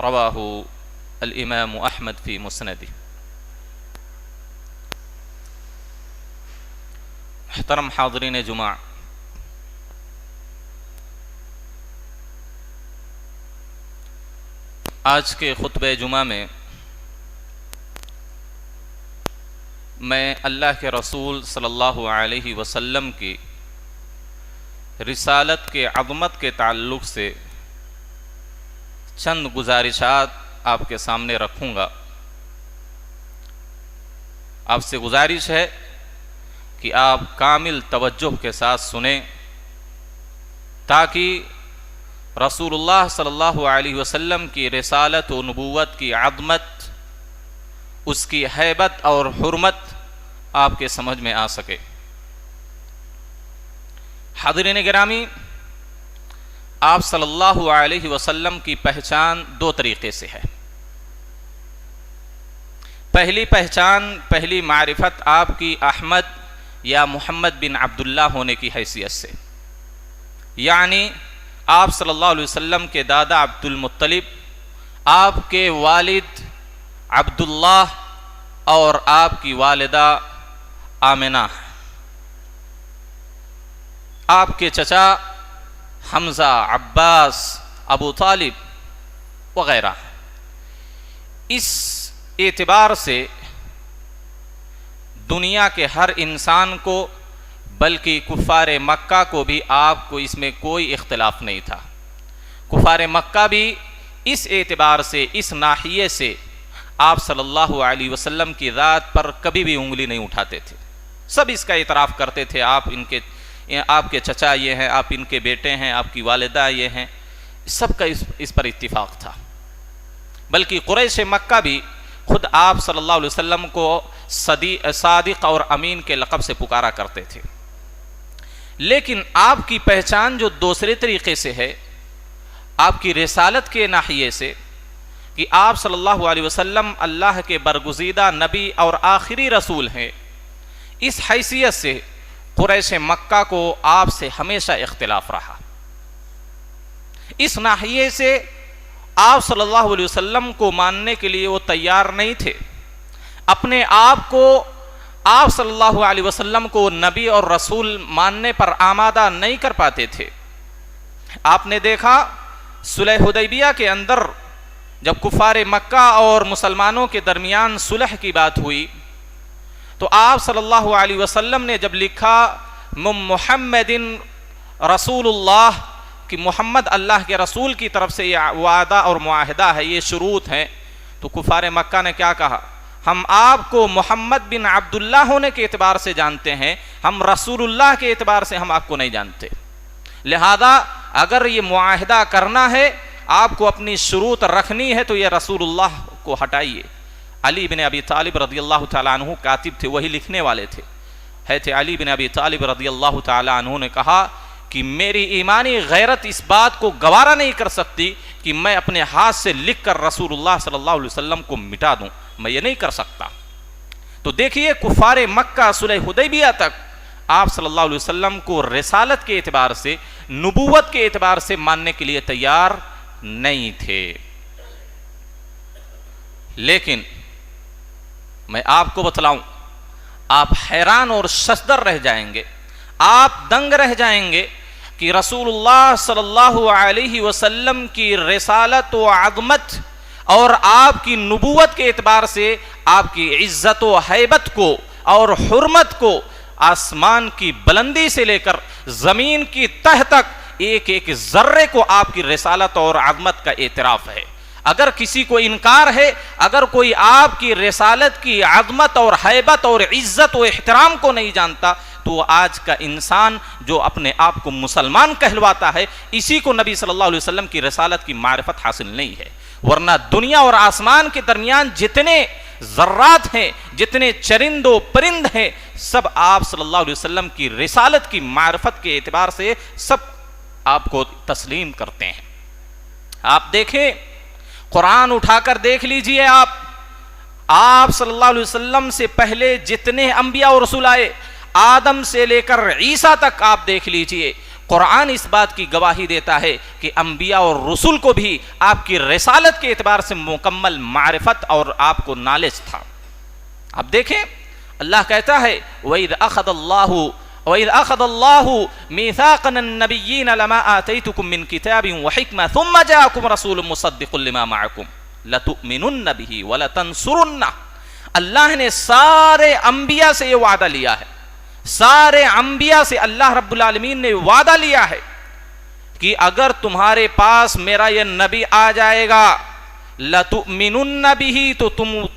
رواہ الامام احمد فی مسندہ۔ محترم حاضرین جمعہ، آج کے خطبہ جمعہ میں میں اللہ کے رسول صلی اللہ علیہ وسلم کی رسالت کے عظمت کے تعلق سے چند گزارشات آپ کے سامنے رکھوں گا۔ آپ سے گزارش ہے کہ آپ کامل توجہ کے ساتھ سنیں تاکہ رسول اللہ صلی اللہ علیہ وسلم کی رسالت و نبوت کی عظمت، اس کی ہیبت اور حرمت آپ کے سمجھ میں آ سکے۔ حاضرین گرامی، آپ صلی اللہ علیہ وسلم کی پہچان دو طریقے سے ہے۔ پہلی پہچان، پہلی معرفت آپ کی احمد یا محمد بن عبداللہ ہونے کی حیثیت سے، یعنی آپ صلی اللہ علیہ وسلم کے دادا عبد المطلب، آپ کے والد عبداللہ اور آپ کی والدہ آمنہ، آپ کے چچا حمزہ، عباس، ابو طالب وغیرہ۔ اس اعتبار سے دنیا کے ہر انسان کو، بلکہ کفار مکہ کو بھی آپ کو اس میں کوئی اختلاف نہیں تھا۔ کفار مکہ بھی اس اعتبار سے، اس ناحیے سے آپ صلی اللہ علیہ وسلم کی ذات پر کبھی بھی انگلی نہیں اٹھاتے تھے۔ سب اس کا اعتراف کرتے تھے، آپ کے چچا یہ ہیں، آپ ان کے بیٹے ہیں، آپ کی والدہ یہ ہیں، سب کا اس پر اتفاق تھا۔ بلکہ قریش مکہ بھی خود آپ صلی اللہ علیہ وسلم کو صادق اور امین کے لقب سے پکارا کرتے تھے۔ لیکن آپ کی پہچان جو دوسرے طریقے سے ہے، آپ کی رسالت کے ناحیے سے، کہ آپ صلی اللہ علیہ وسلم اللہ کے برگزیدہ نبی اور آخری رسول ہیں، اس حیثیت سے قریش مکہ کو آپ سے ہمیشہ اختلاف رہا۔ اس ناحیے سے آپ صلی اللہ علیہ وسلم کو ماننے کے لیے وہ تیار نہیں تھے، اپنے آپ کو آپ صلی اللہ علیہ وسلم کو نبی اور رسول ماننے پر آمادہ نہیں کر پاتے تھے۔ آپ نے دیکھا صلح حدیبیہ کے اندر جب کفار مکہ اور مسلمانوں کے درمیان صلح کی بات ہوئی تو آپ صلی اللہ علیہ وسلم نے جب لکھا محمد رسول اللہ، کہ محمد اللہ کے رسول کی طرف سے یہ وعدہ اور معاہدہ ہے، یہ شروط ہیں، تو کفار مکہ نے کیا کہا؟ ہم آپ کو محمد بن عبداللہ ہونے کے اعتبار سے جانتے ہیں، ہم رسول اللہ کے اعتبار سے ہم آپ کو نہیں جانتے، لہذا اگر یہ معاہدہ کرنا ہے، آپ کو اپنی شروط رکھنی ہے تو یہ رسول اللہ کو ہٹائیے۔ علی بن ابی طالب رضی اللہ تعالیٰ عنہ کاتب تھے، وہی لکھنے والے تھے۔ حضرت علی بن ابی طالب رضی اللہ تعالیٰ عنہ نے کہا کہ میری ایمانی غیرت اس بات کو گوارا نہیں کر سکتی کہ میں اپنے ہاتھ سے لکھ کر رسول اللہ صلی اللہ علیہ وسلم کو مٹا دوں، میں یہ نہیں کر سکتا۔ تو دیکھیے کفار مکہ صلح حدیبیہ تک آپ صلی اللہ علیہ وسلم کو رسالت کے اعتبار سے، نبوت کے اعتبار سے ماننے کے لیے تیار نہیں تھے۔ لیکن میں آپ کو بتلاؤں، آپ حیران اور ششدر رہ جائیں گے، آپ دنگ رہ جائیں گے کہ رسول اللہ صلی اللہ علیہ وسلم کی رسالت و عظمت اور آپ کی نبوت کے اعتبار سے آپ کی عزت و ہیبت کو اور حرمت کو آسمان کی بلندی سے لے کر زمین کی تہ تک ایک ایک ذرے کو آپ کی رسالت اور عظمت کا اعتراف ہے۔ اگر کسی کو انکار ہے، اگر کوئی آپ کی رسالت کی عظمت اور ہیبت اور عزت و احترام کو نہیں جانتا تو آج کا انسان جو اپنے آپ کو مسلمان کہلواتا ہے، اسی کو نبی صلی اللہ علیہ وسلم کی رسالت کی معرفت حاصل نہیں ہے۔ ورنہ دنیا اور آسمان کے درمیان جتنے ذرات ہیں، جتنے چرند و پرند ہیں، سب آپ صلی اللہ علیہ وسلم کی رسالت کی معرفت کے اعتبار سے سب آپ کو تسلیم کرتے ہیں۔ آپ دیکھیں، قرآن اٹھا کر دیکھ لیجئے، آپ صلی اللہ علیہ وسلم سے پہلے جتنے انبیاء اور رسول آئے، آدم سے لے کر عیسیٰ تک آپ دیکھ لیجئے، قرآن اس بات کی گواہی دیتا ہے کہ انبیاء اور رسول کو بھی آپ کی رسالت کے اعتبار سے مکمل معرفت اور آپ کو نالج تھا۔ اب دیکھیں اللہ کہتا ہے وَإِذْ أَخَذَ اللَّهُ مِيثَاقَ النَّبِيِّينَ لَمَا آتَيْتُكُم مِّن كِتَابٍ وَحِكْمَةٍ ثُمَّ جَاءَكُمْ رَسُولٌ مُصَدِّقٌ لِّمَا مَعَكُمْ لَتُؤْمِنُنَّ بِهِ وَلَتَنصُرُنَّهُ۔ اللہ نے سارے انبیاء سے یہ وعدہ لیا ہے، سارے انبیاء سے اللہ رب العالمین نے وعدہ لیا ہے کہ اگر تمہارے پاس میرا یہ نبی آ جائے گا لَتُؤْمِنُنَّ بِهِ تو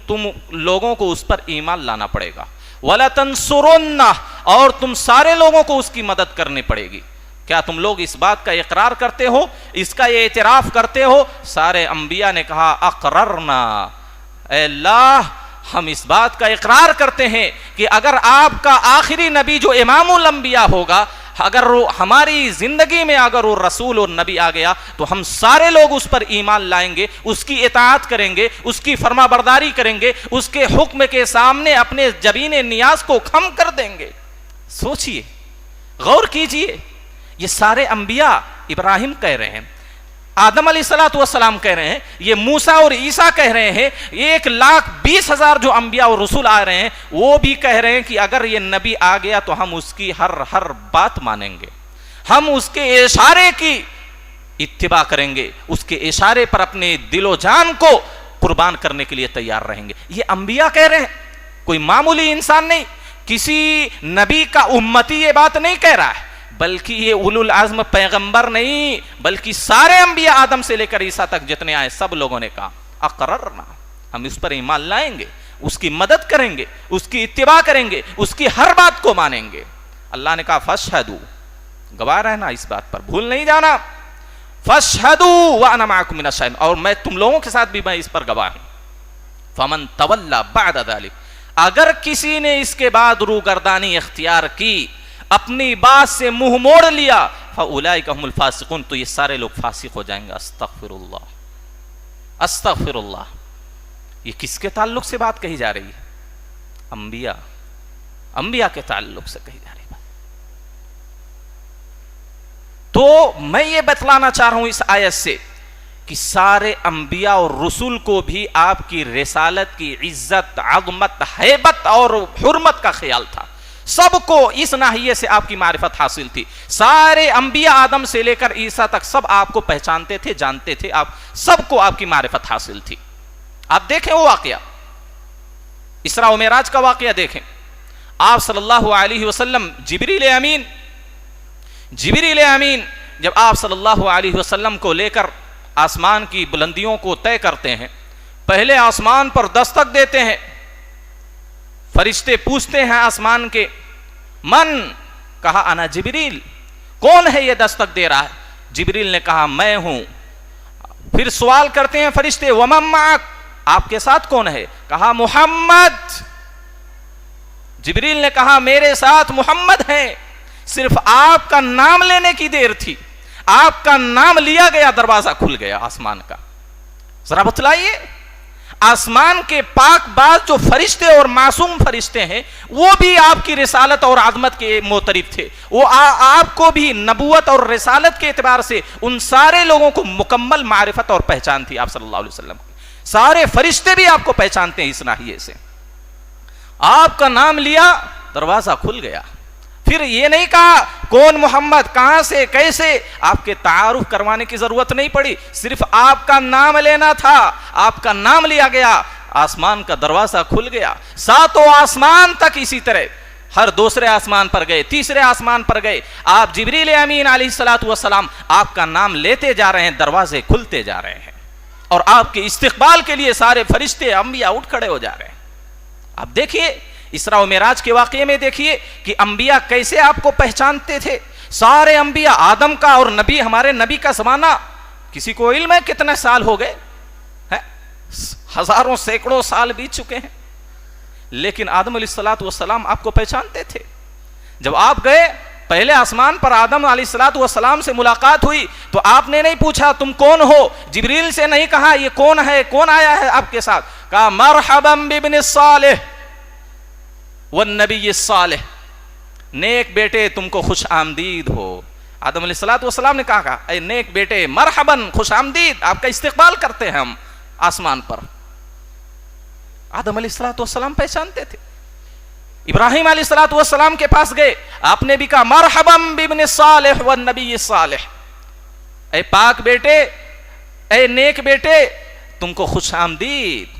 تم لوگوں کو اس پر ایمان لانا پڑے گا، وَلَتَنصُرُنَّهُ اور تم سارے لوگوں کو اس کی مدد کرنی پڑے گی۔ کیا تم لوگ اس بات کا اقرار کرتے ہو، اس کا یہ اعتراف کرتے ہو؟ سارے انبیاء نے کہا اقررنا، اے اللہ ہم اس بات کا اقرار کرتے ہیں کہ اگر آپ کا آخری نبی جو امام الانبیاء ہوگا، اگر ہماری زندگی میں اگر وہ رسول اور نبی آ گیا تو ہم سارے لوگ اس پر ایمان لائیں گے، اس کی اطاعت کریں گے، اس کی فرما برداری کریں گے، اس کے حکم کے سامنے اپنے جبین نیاز کو خم کر دیں گے۔ سوچئے، غور کیجئے، یہ سارے انبیاء، ابراہیم کہہ رہے ہیں، آدم علیہ السلام کہہ رہے ہیں، یہ موسیٰ اور عیسیٰ کہہ رہے ہیں، 1,20,000 جو انبیاء اور رسول آ رہے ہیں وہ بھی کہہ رہے ہیں کہ اگر یہ نبی آ گیا تو ہم اس کی ہر بات مانیں گے، ہم اس کے اشارے کی اتباع کریں گے، اس کے اشارے پر اپنے دل و جان کو قربان کرنے کے لیے تیار رہیں گے۔ یہ انبیاء کہہ رہے ہیں، کوئی معمولی انسان نہیں، کسی نبی کا امتی یہ بات نہیں کہہ رہا ہے، بلکہ یہ اولو العزم پیغمبر نہیں، بلکہ سارے انبیاء آدم سے لے کر عیسیٰ تک جتنے آئے سب لوگوں نے کہا اقررنا، ہم اس پر ایمان لائیں گے، اس کی مدد کریں گے، اس کی اتباع کریں گے، اس کی ہر بات کو مانیں گے۔ اللہ نے کہا فاشہدوا، گواہ رہنا اس بات پر، بھول نہیں جانا، فاشہدوا وانا معکم من الشاہدین، اور میں تم لوگوں کے ساتھ بھی میں اس پر گواہ ہوں۔ فمن تولی بعد ذلک، اگر کسی نے اس کے بعد روگردانی اختیار کی، اپنی بات سے منہ موڑ لیا، فاولئک هم الفاسقون، تو یہ سارے لوگ فاسق ہو جائیں گے۔ استغفر اللہ، استغفر اللہ۔ یہ کس کے تعلق سے بات کہی جا رہی ہے؟ انبیاء کے تعلق سے کہی جا رہی ہے۔ تو میں یہ بتلانا چاہ رہا ہوں اس آیت سے کہ سارے انبیاء اور رسول کو بھی آپ کی رسالت کی عزت، عظمت، ہیبت اور حرمت کا خیال تھا، سب کو اس ناحیے سے آپ کی معرفت حاصل تھی۔ سارے انبیاء آدم سے لے کر عیسیٰ تک سب آپ کو پہچانتے تھے، جانتے تھے، آپ سب کو آپ کی معرفت حاصل تھی۔ آپ دیکھیں وہ واقعہ، اسراء و معراج کا واقعہ دیکھیں۔ آپ صلی اللہ علیہ وسلم جبریل امین جب آپ صلی اللہ علیہ وسلم کو لے کر آسمان کی بلندیوں کو طے کرتے ہیں، پہلے آسمان پر دستک دیتے ہیں، فرشتے پوچھتے ہیں آسمان کے، من؟ کہا انا جبریل، کون ہے یہ دستک دے رہا ہے؟ جبریل نے کہا میں ہوں۔ پھر سوال کرتے ہیں فرشتے، ومن معک؟ آپ کے ساتھ کون ہے؟ کہا محمد۔ جبریل نے کہا میرے ساتھ محمد ہیں، صرف آپ کا نام لینے کی دیر تھی، آپ کا نام لیا گیا، دروازہ کھل گیا آسمان کا۔ ذرا بتلائیے، آسمان کے پاک باز جو فرشتے اور معصوم فرشتے ہیں وہ بھی آپ کی رسالت اور عظمت کے معترف تھے، وہ آپ کو بھی نبوت اور رسالت کے اعتبار سے ان سارے لوگوں کو مکمل معرفت اور پہچان تھی آپ صلی اللہ علیہ وسلم کی۔ سارے فرشتے بھی آپ کو پہچانتے ہیں اس ناحیے سے۔ آپ کا نام لیا، دروازہ کھل گیا۔ پھر یہ نہیں کہا کون محمد، کہاں سے، کیسے، آپ کے تعارف کروانے کی ضرورت نہیں پڑی، صرف آپ کا نام لینا تھا، آپ کا نام لیا گیا، آسمان کا دروازہ کھل گیا۔ ساتوں آسمان تک اسی طرح، ہر دوسرے آسمان پر گئے، تیسرے آسمان پر گئے، آپ جبریل امین علیہ السلام آپ کا نام لیتے جا رہے ہیں، دروازے کھلتے جا رہے ہیں، اور آپ کے استقبال کے لیے سارے فرشتے انبیاء اٹھ کھڑے ہو جا رہے ہیں۔ اب دیکھیے اسراء و معراج کے واقعے میں دیکھیے کہ انبیاء کیسے آپ کو پہچانتے تھے۔ سارے انبیاء، آدم کا اور نبی، ہمارے نبی کا زمانہ کسی کو علم ہے کتنے سال ہو گئے؟ ہزاروں سینکڑوں سال بیت چکے ہیں، لیکن آدم علیہ السلام آپ کو پہچانتے تھے۔ جب آپ گئے پہلے آسمان پر، آدم علیہ السلام سے ملاقات ہوئی تو آپ نے نہیں پوچھا تم کون ہو، جبریل سے نہیں کہا یہ کون ہے، کون آیا ہے آپ کے ساتھ، کہا مرحبا بابن الصالح والنبی الصالح، نیک بیٹے تم کو خوش آمدید ہو، آدم علیہ السلام نے کہا اے نیک بیٹے مرحباً، خوش آمدید، آپ کا استقبال کرتے ہیں ہم آسمان پر۔ آدم علیہ السلام پہچانتے تھے۔ ابراہیم علیہ السلام کے پاس گئے، آپ نے بھی کہا مرحباً بابن صالح والنبی الصالح، اے پاک بیٹے، اے نیک بیٹے، تم کو خوش آمدید۔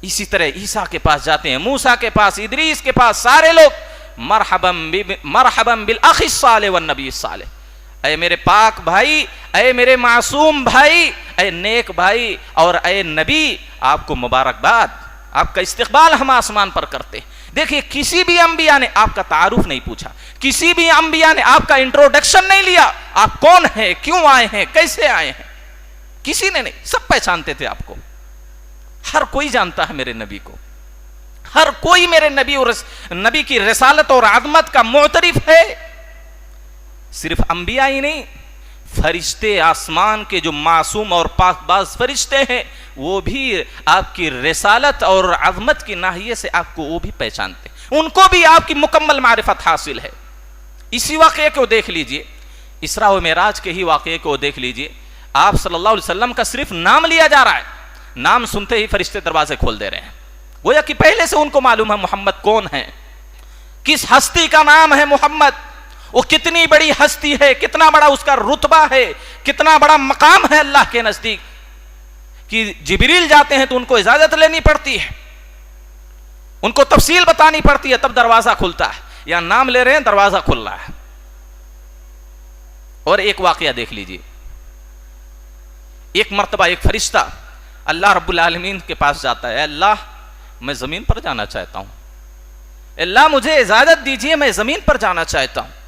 اسی طرح عیسیٰ کے پاس جاتے ہیں، موسیٰ کے پاس، ادریس کے پاس، سارے لوگ مرحباً بالاخ الصالح والنبی الصالح، اے میرے پاک بھائی، اے میرے معصوم بھائی، اے نیک بھائی اور اے نبی، آپ کو مبارکباد، آپ کا استقبال ہم آسمان پر کرتے ہیں۔ دیکھیے کسی بھی انبیاء نے آپ کا تعارف نہیں پوچھا، کسی بھی انبیاء نے آپ کا انٹروڈکشن نہیں لیا، آپ کون ہیں، کیوں آئے ہیں، کیسے آئے ہیں، کسی نے نہیں، سب پہچانتے تھے آپ کو۔ ہر کوئی جانتا ہے میرے نبی کو، ہر کوئی میرے نبی کی رسالت اور عظمت کا معترف ہے۔ صرف انبیاء ہی نہیں، فرشتے آسمان کے جو معصوم اور پاک باز فرشتے ہیں وہ بھی آپ کی رسالت اور عظمت کی ناحیے سے آپ کو وہ بھی پہچانتے ہیں، ان کو بھی آپ کی مکمل معرفت حاصل ہے۔ اسی واقعے کو دیکھ لیجئے، اسراء و معراج کے ہی واقعے کو دیکھ لیجئے، آپ صلی اللہ علیہ وسلم کا صرف نام لیا جا رہا ہے، نام سنتے ہی فرشتے دروازے کھول دے رہے ہیں، گویا کہ پہلے سے ان کو معلوم ہے محمد کون ہے، کس ہستی کا نام ہے محمد، وہ کتنی بڑی ہستی ہے، کتنا بڑا اس کا رتبہ ہے، کتنا بڑا مقام ہے اللہ کے نزدیک، کہ جبریل جاتے ہیں تو ان کو اجازت لینی پڑتی ہے، ان کو تفصیل بتانی پڑتی ہے، تب دروازہ کھلتا ہے، یا نام لے رہے ہیں دروازہ کھل رہا ہے۔ اور ایک واقعہ دیکھ لیجئے، ایک مرتبہ ایک فرشتہ اللہ رب العالمین کے پاس جاتا ہے، اللہ میں زمین پر جانا چاہتا ہوں، اللہ مجھے اجازت دیجئے میں زمین پر جانا چاہتا ہوں۔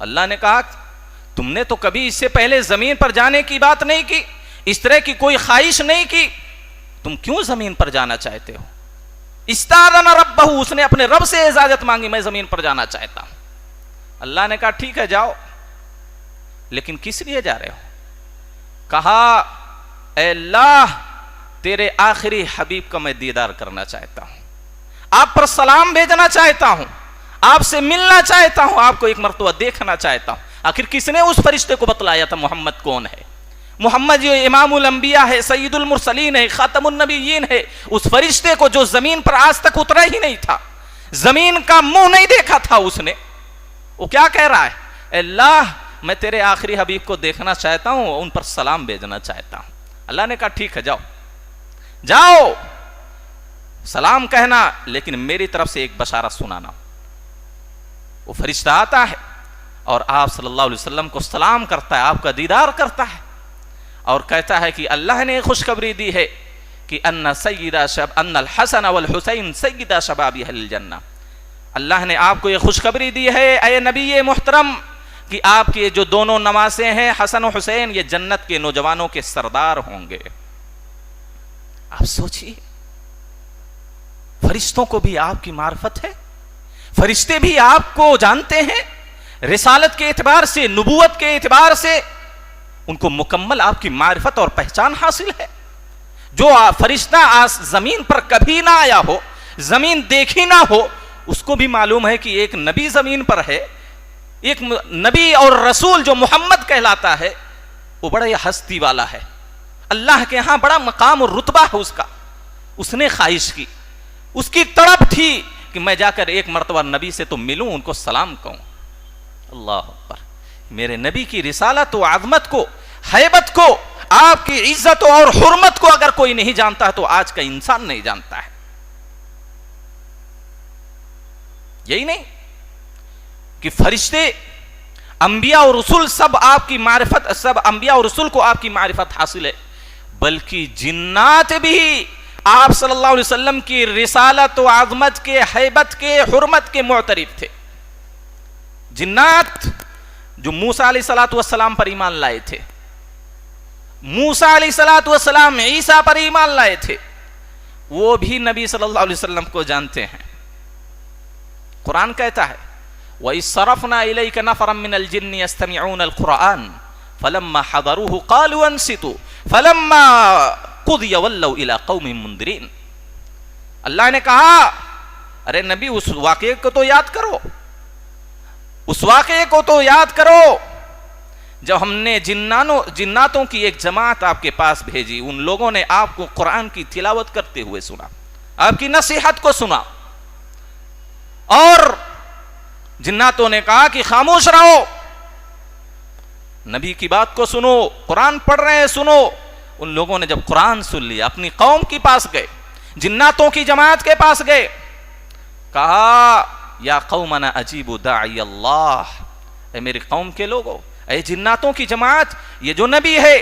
اللہ نے کہا تم نے تو کبھی اس سے پہلے زمین پر جانے کی بات نہیں کی، اس طرح کی کوئی خواہش نہیں کی، تم کیوں زمین پر جانا چاہتے ہو؟ استاذن ربہ، اس نے اپنے رب سے اجازت مانگی، میں زمین پر جانا چاہتا ہوں۔ اللہ نے کہا ٹھیک ہے جاؤ، لیکن کس لیے جا رہے ہو؟ کہا اے اللہ تیرے آخری حبیب کا میں دیدار کرنا چاہتا ہوں، آپ پر سلام بھیجنا چاہتا ہوں، آپ سے ملنا چاہتا ہوں، آپ کو ایک مرتبہ دیکھنا چاہتا ہوں۔ آخر کس نے اس فرشتے کو بتلایا تھا محمد کون ہے؟ محمد جو امام الانبیاء ہے، سید المرسلین ہے، خاتم النبیین ہے، اس فرشتے کو جو زمین پر آج تک اترا ہی نہیں تھا، زمین کا منہ نہیں دیکھا تھا اس نے، وہ کیا کہہ رہا ہے؟ اے اللہ میں تیرے آخری حبیب کو دیکھنا چاہتا ہوں، ان پر سلام بھیجنا چاہتا ہوں۔ اللہ نے کہا ٹھیک ہے جاؤ، جاؤ سلام کہنا، لیکن میری طرف سے ایک بشارت سنانا۔ وہ فرشتہ آتا ہے اور آپ صلی اللہ علیہ وسلم کو سلام کرتا ہے، آپ کا دیدار کرتا ہے اور کہتا ہے کہ اللہ نے خوشخبری دی ہے کہ ان الحسن والحسین سیدہ شباب اہل الجنہ، اللہ نے آپ کو یہ خوشخبری دی ہے اے نبی محترم کہ آپ کے جو دونوں نواسے ہیں حسن و حسین، یہ جنت کے نوجوانوں کے سردار ہوں گے۔ آپ سوچئے فرشتوں کو بھی آپ کی معرفت ہے، فرشتے بھی آپ کو جانتے ہیں، رسالت کے اعتبار سے، نبوت کے اعتبار سے ان کو مکمل آپ کی معرفت اور پہچان حاصل ہے۔ جو فرشتہ زمین پر کبھی نہ آیا ہو، زمین دیکھی نہ ہو، اس کو بھی معلوم ہے کہ ایک نبی زمین پر ہے، ایک نبی اور رسول جو محمد کہلاتا ہے وہ بڑا یہ ہستی والا ہے، اللہ کے ہاں بڑا مقام اور رتبہ ہے اس کا۔ اس نے خواہش کی، اس کی تڑپ تھی کہ میں جا کر ایک مرتبہ نبی سے تو ملوں، ان کو سلام کہوں۔ اللہ اکبر، میرے نبی کی رسالت و عظمت کو، ہیبت کو، آپ کی عزت اور حرمت کو اگر کوئی نہیں جانتا ہے تو آج کا انسان نہیں جانتا ہے۔ یہی نہیں کہ فرشتے، انبیاء اور رسول سب آپ کی معرفت، سب انبیاء اور رسول کو آپ کی معرفت حاصل ہے، بلکہ جنات بھی آپ صلی اللہ علیہ وسلم کی رسالت و عظمت کے، ہیبت کے، حرمت کے معترف تھے۔ جنات جو موسیٰ علیہ السلام پر ایمان لائے تھے، موسیٰ علیہ السلام عیسیٰ پر ایمان لائے تھے، وہ بھی نبی صلی اللہ علیہ وسلم کو جانتے ہیں۔ قرآن کہتا ہے وَإِذْ صَرَفْنَا إِلَيْكَ نَفَرًا مِّنَ الْجِنِّ يَسْتَمِعُونَ الْقُرْآنَ فَلَمَّا حَضَرُوهُ قَالُوا أَنصِتُوا فَلَمَّا قُضِيَ وَلَّوْا إِلَىٰ قَوْمٍ مُنذِرِينَ۔ اللہ نے کہا ارے نبی اس واقعے کو تو یاد کرو، اس واقعے کو تو یاد کرو جب ہم نے جناتوں کی ایک جماعت آپ کے پاس بھیجی، ان لوگوں نے آپ کو قرآن کی تلاوت کرتے ہوئے سنا، آپ کی نصیحت کو سنا، اور جناتوں نے کہا کہ خاموش رہو، نبی کی بات کو سنو، قرآن پڑھ رہے ہیں سنو۔ ان لوگوں نے جب قرآن سن لیا اپنی قوم کے پاس گئے، جناتوں کی جماعت کے پاس گئے، کہا یا قومنا اجیبوا داعی اللہ، اے میری قوم کے لوگوں، اے جناتوں کی جماعت، یہ جو نبی ہے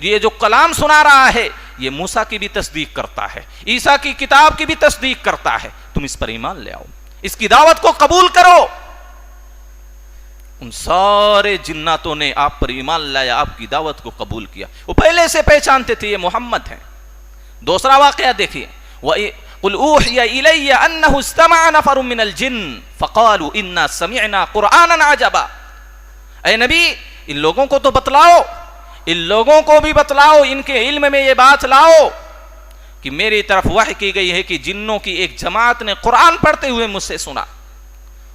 یہ جو کلام سنا رہا ہے یہ موسیٰ کی بھی تصدیق کرتا ہے، عیسیٰ کی کتاب کی بھی تصدیق کرتا ہے، تم اس پر ایمان لے آؤ، اس کی دعوت کو قبول کرو۔ ان سارے جناتوں نے آپ پر ایمان لایا، آپ کی دعوت کو قبول کیا۔ وہ پہلے سے پہچانتے تھے یہ محمد ہیں۔ دوسرا واقعہ دیکھیے، قُلْ أُوحِيَ إِلَيَّ أَنَّهُ اسْتَمَعَ نَفَرٌ مِّنَ الْجِنِّ فَقَالُوا إِنَّا سَمِعْنَا قُرْآنًا عَجَبًا۔ اے نبی، ان لوگوں کو تو بتلاؤ، ان لوگوں کو بھی بتلاؤ، ان کے علم میں یہ بات لاؤ کہ میری طرف وحی کی گئی ہے کہ جنوں کی ایک جماعت نے قرآن پڑھتے ہوئے مجھ سے سنا۔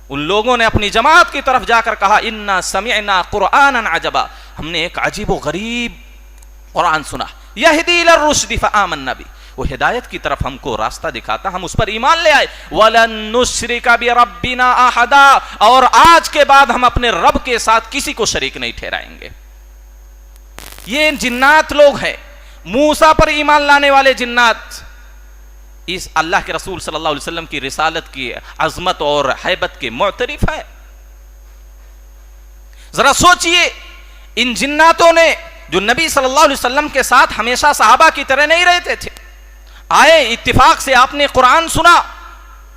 ان لوگوں نے اپنی جماعت کی طرف جا کر کہا اِنَّا سَمِعْنَا قُرْآنًا عَجَبًا، ہم نے ایک عجیب و غریب قرآن سنا، یہدی الی الرشد فآمنا بہ، وہ ہدایت کی طرف ہم کو راستہ دکھاتا، ہم اس پر ایمان لے آئے۔ وَلَن نُشْرِكَ بِرَبِّنَا أَحَدًا، اور آج کے بعد ہم اپنے رب کے ساتھ کسی کو شریک نہیں ٹھہرائیں گے۔ یہ جنات لوگ ہیں، موسیٰ پر ایمان لانے والے جنات، اس اللہ کے رسول صلی اللہ علیہ وسلم کی رسالت کی عظمت اور ہیبت کے معترف ہے۔ ذرا سوچئے، ان جناتوں نے جو نبی صلی اللہ علیہ وسلم کے ساتھ ہمیشہ صحابہ کی طرح نہیں رہتے تھے، آئے اتفاق سے آپ نے قرآن سنا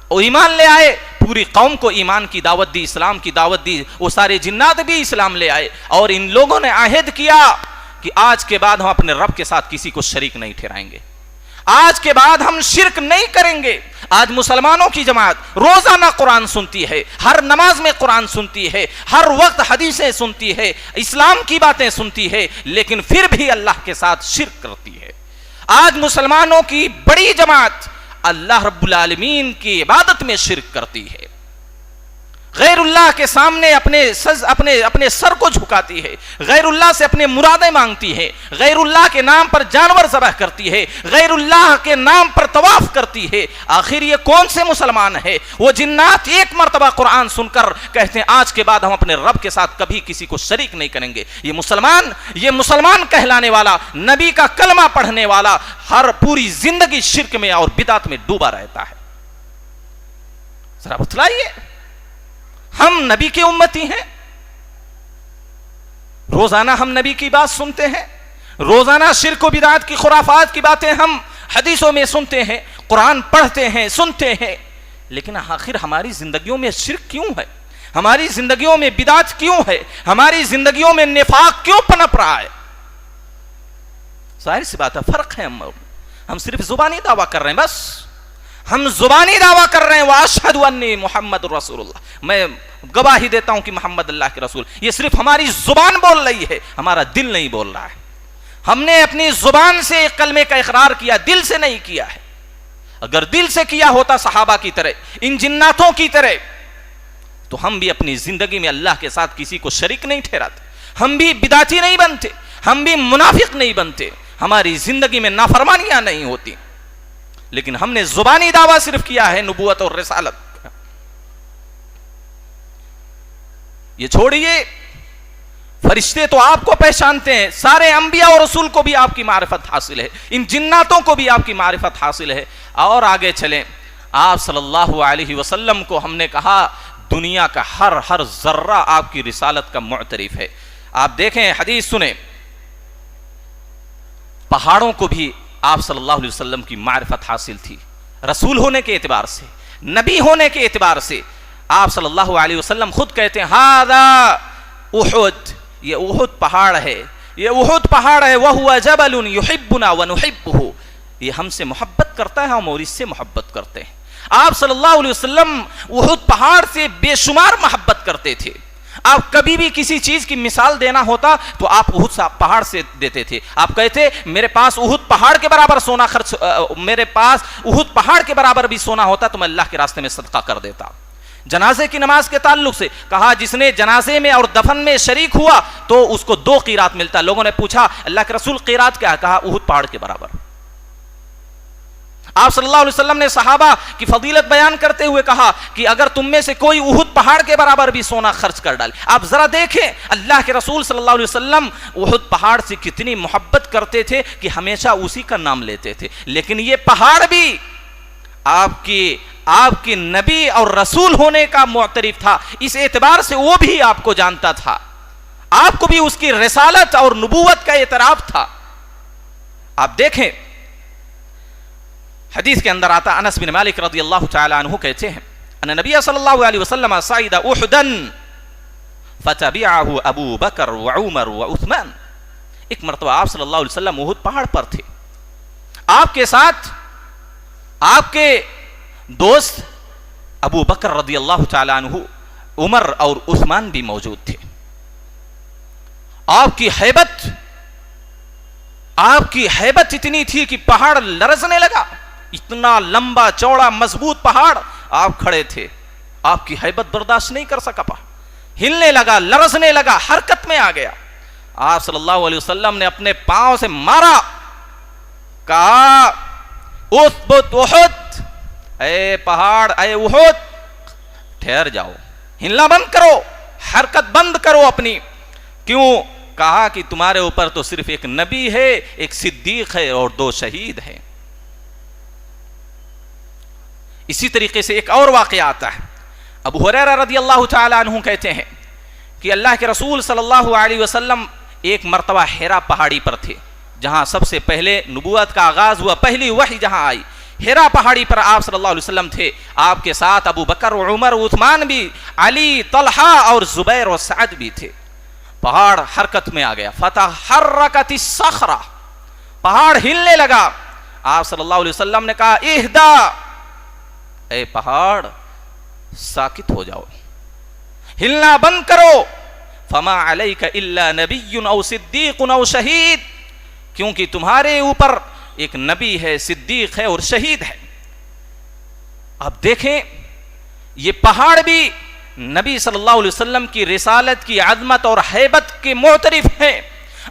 اور ایمان لے آئے، پوری قوم کو ایمان کی دعوت دی، اسلام کی دعوت دی، وہ سارے جنات بھی اسلام لے آئے، اور ان لوگوں نے عہد کیا کہ آج کے بعد ہم اپنے رب کے ساتھ کسی کو شریک نہیں ٹھہرائیں گے، آج کے بعد ہم شرک نہیں کریں گے۔ آج مسلمانوں کی جماعت روزانہ قرآن سنتی ہے، ہر نماز میں قرآن سنتی ہے، ہر وقت حدیثیں سنتی ہے، اسلام کی باتیں سنتی ہے، لیکن پھر بھی اللہ کے ساتھ شرک کرتی ہے۔ آج مسلمانوں کی بڑی جماعت اللہ رب العالمین کی عبادت میں شرک کرتی ہے، غیر اللہ کے سامنے اپنے سر کو جھکاتی ہے، غیر اللہ سے اپنے مرادیں مانگتی ہے، غیر اللہ کے نام پر جانور ذبح کرتی ہے، غیر اللہ کے نام پر طواف کرتی ہے۔ آخر یہ کون سے مسلمان ہے؟ وہ جنات ایک مرتبہ قرآن سن کر کہتے ہیں آج کے بعد ہم اپنے رب کے ساتھ کبھی کسی کو شریک نہیں کریں گے۔ یہ مسلمان کہلانے والا، نبی کا کلمہ پڑھنے والا، ہر پوری زندگی شرک میں اور بدعت میں ڈوبا رہتا ہے۔ ذرا بتلائیے، ہم نبی کے امتی ہیں، روزانہ ہم نبی کی بات سنتے ہیں، روزانہ شرک و بدعت کی خرافات کی باتیں ہم حدیثوں میں سنتے ہیں، قرآن پڑھتے ہیں، سنتے ہیں، لیکن آخر ہماری زندگیوں میں شرک کیوں ہے؟ ہماری زندگیوں میں بدعت کیوں ہے؟ ہماری زندگیوں میں نفاق کیوں پنپ رہا ہے؟ ظاہر سی بات ہے، فرق ہے۔ ہم صرف زبانی دعویٰ کر رہے ہیں، بس ہم زبانی دعویٰ کر رہے ہیں، وَأَشْهَدُ أَنِّي مُحَمَّدٌ رَسُولُ اللَّهِ، میں گواہی دیتا ہوں کہ محمد اللہ کے رسول۔ یہ صرف ہماری زبان بول رہی ہے، ہمارا دل نہیں بول رہا ہے۔ ہم نے اپنی زبان سے کلمے کا اقرار کیا، دل سے نہیں کیا ہے۔ اگر دل سے کیا ہوتا صحابہ کی طرح، ان جناتوں کی طرح، تو ہم بھی اپنی زندگی میں اللہ کے ساتھ کسی کو شریک نہیں ٹھہراتے، ہم بھی بدعتی نہیں بنتے، ہم بھی منافق نہیں بنتے، ہماری زندگی میں نافرمانیاں نہیں ہوتی۔ لیکن ہم نے زبانی دعویٰ صرف کیا ہے نبوت اور رسالت۔ یہ چھوڑیے، فرشتے تو آپ کو پہچانتے ہیں، سارے انبیاء اور رسول کو بھی آپ کی معرفت حاصل ہے، ان جناتوں کو بھی آپ کی معرفت حاصل ہے۔ اور آگے چلیں، آپ صلی اللہ علیہ وسلم کو ہم نے کہا دنیا کا ہر ذرہ آپ کی رسالت کا معترف ہے۔ آپ دیکھیں، حدیث سنیں، پہاڑوں کو بھی آپ صلی اللہ علیہ وسلم کی معرفت حاصل تھی، رسول ہونے کے اعتبار سے، نبی ہونے کے اعتبار سے۔ آپ صلی اللہ علیہ وسلم خود کہتے ہیں ہذا احد، یہ احد پہاڑ ہے، یہ احد پہاڑ ہے، وہو جبل یحبنا ونحبہ، یہ ہم سے محبت کرتا ہے، ہم اور اس سے محبت کرتے ہیں۔ آپ صلی اللہ علیہ وسلم احد پہاڑ سے بے شمار محبت کرتے تھے۔ آپ کبھی بھی کسی چیز کی مثال دینا ہوتا تو آپ احد پہاڑ سے دیتے تھے۔ آپ کہتے میرے پاس احد پہاڑ کے برابر سونا میرے پاس احد پہاڑ کے برابر بھی سونا ہوتا تو میں اللہ کے راستے میں صدقہ کر دیتا۔ جنازے کی نماز کے تعلق سے کہا جس نے جنازے میں اور دفن میں شریک ہوا تو اس کو 2 قیرات ملتا ہے. لوگوں نے پوچھا اللہ کے رسول قیرات کیا ہے؟ کہا احد پہاڑ کے برابر. آپ صلی اللہ علیہ وسلم نے صحابہ کی فضیلت بیان کرتے ہوئے کہا کہ اگر تم میں سے کوئی احد پہاڑ کے برابر بھی سونا خرچ کر ڈالے. آپ ذرا دیکھیں اللہ کے رسول صلی اللہ علیہ وسلم احد پہاڑ سے کتنی محبت کرتے تھے کہ ہمیشہ اسی کا نام لیتے تھے. لیکن یہ پہاڑ بھی آپ کی نبی اور رسول ہونے کا معترف تھا. اس اعتبار سے وہ بھی آپ کو جانتا تھا, آپ کو بھی اس کی رسالت اور نبوت کا اعتراف تھا. آپ دیکھیں حدیث کے اندر آتا, انس بن مالک رضی اللہ تعالی عنہ کہتے ہیں ان نبی صلی اللہ علیہ وسلم صعد احدا فتبعه ابو بکر وعمر وعثمان. ایک مرتبہ آپ صلی اللہ علیہ وسلم احد پہاڑ پر تھے, آپ کے ساتھ آپ کے دوست ابو بکر رضی اللہ تعالی عنہ, عمر اور عثمان بھی موجود تھے. آپ کی حیبت اتنی تھی کہ پہاڑ لرزنے لگا. اتنا لمبا چوڑا مضبوط پہاڑ آپ کھڑے تھے, آپ کی حیبت برداشت نہیں کر سکا, ہلنے لگا, لرزنے لگا, حرکت میں آ گیا. آپ صلی اللہ علیہ وسلم نے اپنے پاؤں سے مارا, کہا اثبت احد, اے پہاڑ اے احد ٹھہر جاؤ, ہلنا بند کرو, حرکت بند کرو اپنی. کیوں؟ کہا کہ تمہارے اوپر تو صرف ایک نبی ہے, ایک صدیق ہے اور 2 شہید ہیں. اسی طریقے سے ایک اور واقعہ آتا ہے. ابو ہریرہ رضی اللہ تعالی عنہ کہتے ہیں کہ اللہ کے رسول صلی اللہ علیہ وسلم ایک مرتبہ حرا پہاڑی پر تھے, جہاں سب سے پہلے نبوت کا آغاز ہوا, پہلی وحی جہاں آئی. حرا پہاڑی پر آپ صلی اللہ علیہ وسلم تھے, آپ کے ساتھ ابو بکر عمر عثمان بھی, علی طلحہ اور زبیر و سعد بھی تھے. پہاڑ حرکت میں آ گیا, فتحرکت الصخرہ, پہاڑ ہلنے لگا. آپ صلی اللہ علیہ وسلم نے کہا اہدا, اے پہاڑ ساکت ہو جاؤ, ہلنا بند کرو. فما علیک الا نبی او صدیق او شہید, کیونکہ تمہارے اوپر ایک نبی ہے, صدیق ہے اور شہید ہے. اب دیکھیں یہ پہاڑ بھی نبی صلی اللہ علیہ وسلم کی رسالت کی عظمت اور حیبت کے معترف ہیں.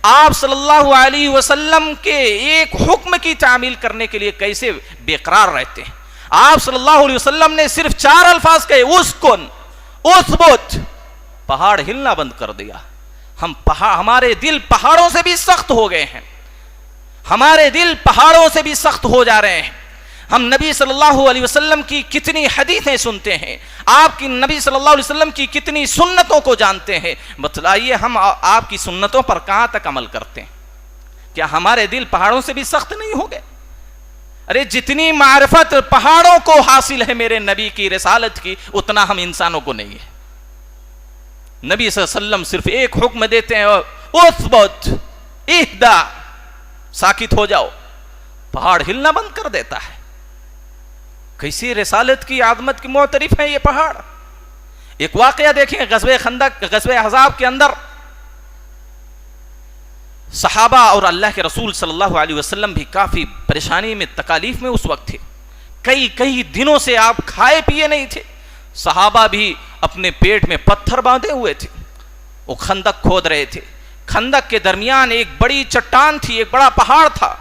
آپ صلی اللہ علیہ وسلم کے ایک حکم کی تعمیل کرنے کے لیے کیسے بے قرار رہتے ہیں. آپ صلی اللہ علیہ وسلم نے صرف 4 الفاظ کہے, اسکن اثبت, پہاڑ ہلنا بند کر دیا. ہمارے دل پہاڑوں سے بھی سخت ہو گئے ہیں, ہمارے دل پہاڑوں سے بھی سخت ہو جا رہے ہیں. ہم نبی صلی اللہ علیہ وسلم کی کتنی حدیثیں سنتے ہیں, آپ کی نبی صلی اللہ علیہ وسلم کی کتنی سنتوں کو جانتے ہیں. بتلائیے ہم آپ کی سنتوں پر کہاں تک عمل کرتے ہیں؟ کیا ہمارے دل پہاڑوں سے بھی سخت نہیں ہو گئے؟ ارے جتنی معرفت پہاڑوں کو حاصل ہے میرے نبی کی رسالت کی, اتنا ہم انسانوں کو نہیں ہے. نبی صلی اللہ علیہ وسلم صرف ایک حکم دیتے ہیں, اثبت اہدا, ساکت ہو جاؤ, پہاڑ ہلنا بند کر دیتا ہے. کیسی رسالت کی عظمت کی معترف ہیں یہ پہاڑ. ایک واقعہ دیکھیں, غزوہ خندق, غزوہ احزاب کے اندر صحابہ اور اللہ کے رسول صلی اللہ علیہ وسلم بھی کافی پریشانی میں, تکالیف میں اس وقت تھے. کئی دنوں سے آپ کھائے پیے نہیں تھے. صحابہ بھی اپنے پیٹ میں پتھر باندھے ہوئے تھے, وہ خندق کھود رہے تھے. خندق کے درمیان ایک بڑی چٹان تھی, ایک بڑا پہاڑ تھا.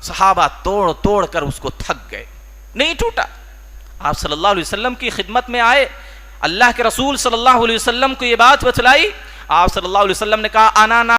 صحابہ توڑ کر اس کو تھک گئے, نہیں ٹوٹا. آپ صلی اللہ علیہ وسلم کی خدمت میں آئے, اللہ کے رسول صلی اللہ علیہ وسلم کو یہ بات بتلائی. آپ صلی اللہ علیہ وسلم نے کہا انا